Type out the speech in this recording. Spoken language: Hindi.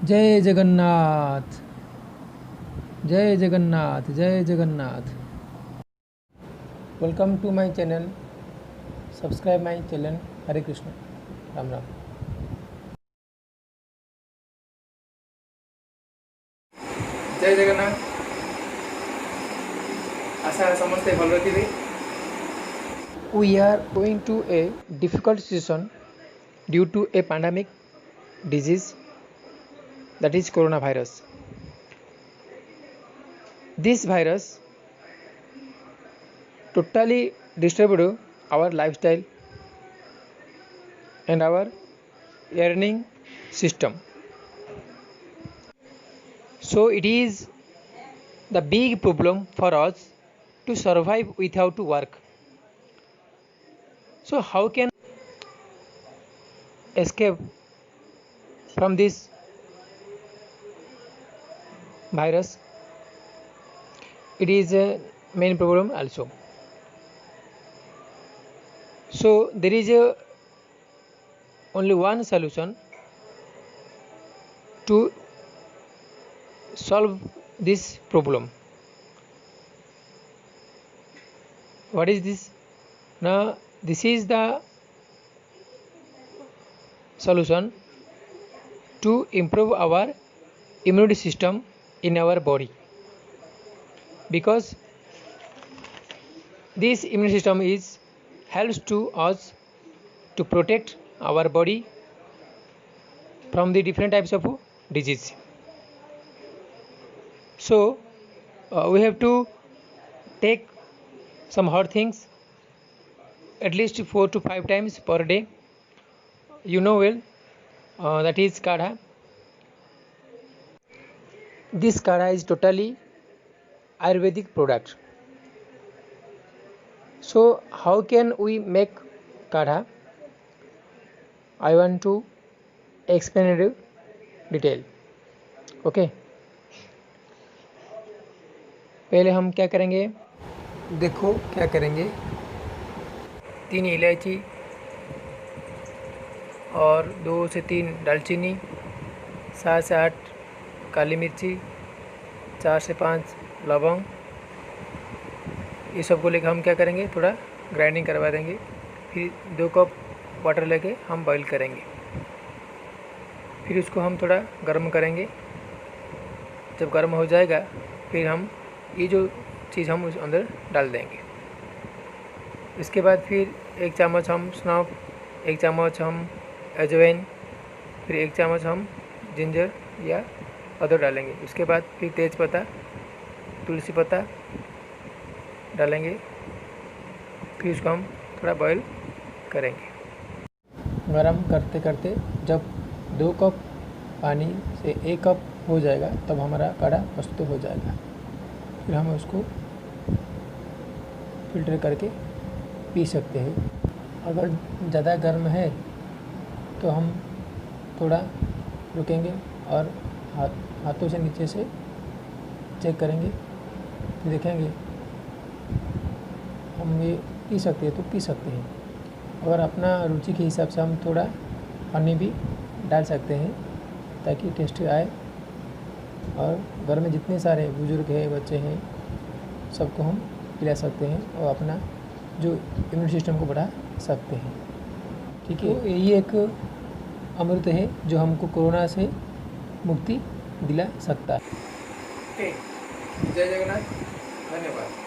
जय जगन्नाथ, जय जगन्नाथ, जय Jagannath. Welcome to my channel, subscribe my channel. Hare Krishna, Ram Ram. जय जगन्नाथ। आशा समस्ते भल रही। We are going to a difficult situation due to a pandemic disease, that is coronavirus. This virus totally disturbed our lifestyle and our earning system. So it is the big problem for us to survive without work. So how can escape from this virus? It is a main problem also. So there is only one solution to solve this problem. What is this? Now this is the solution to improve our immunity system in our body, because this immune system is helps to us to protect our body from the different types of disease. So we have to take some hot things at least 4 to 5 times per day. You know well, that is kadha. This kadha is totally Ayurvedic product. So how can we make kadha? I want to explain it in detail. Okay, पहले हम क्या करेंगे, देखो क्या करेंगे। 3 इलायची और 2 से 3 दालचीनी, 7 से 8 काली मिर्ची, 4 से 5 लौंग, ये सब को लेकर हम क्या करेंगे, थोड़ा ग्राइंडिंग करवा देंगे। फिर 2 कप वाटर लेके हम बॉईल करेंगे। फिर उसको हम थोड़ा गर्म करेंगे। जब गर्म हो जाएगा फिर हम ये जो चीज़ हम उस अंदर डाल देंगे। इसके बाद फिर 1 चम्मच हम सौंफ, 1 चम्मच हम अजवाइन, फिर 1 चम्मच हम जिंजर या अदरक डालेंगे। उसके बाद फिर तेज पत्ता, तुलसी पत्ता डालेंगे। फिर उसको हम थोड़ा बॉईल करेंगे। गरम करते करते जब 2 कप पानी से 1 कप हो जाएगा तब हमारा काढ़ा प्रस्तुत हो जाएगा। फिर हम उसको फिल्टर करके पी सकते हैं। अगर ज़्यादा गर्म है तो हम थोड़ा रुकेंगे और हाथों से नीचे से चेक करेंगे, फिर देखेंगे हम ये पी सकते हैं तो पी सकते हैं। अगर अपना रुचि के हिसाब से हम थोड़ा हनी भी डाल सकते हैं ताकि टेस्ट आए। और घर में जितने सारे बुजुर्ग हैं, बच्चे हैं, सबको हम पिला सकते हैं और अपना जो इम्यून सिस्टम को बढ़ा सकते हैं। ठीक है, तो यही एक अमृत है जो हमको कोरोना से मुक्ति दिला सकता है। जय जगन्नाथ, धन्यवाद।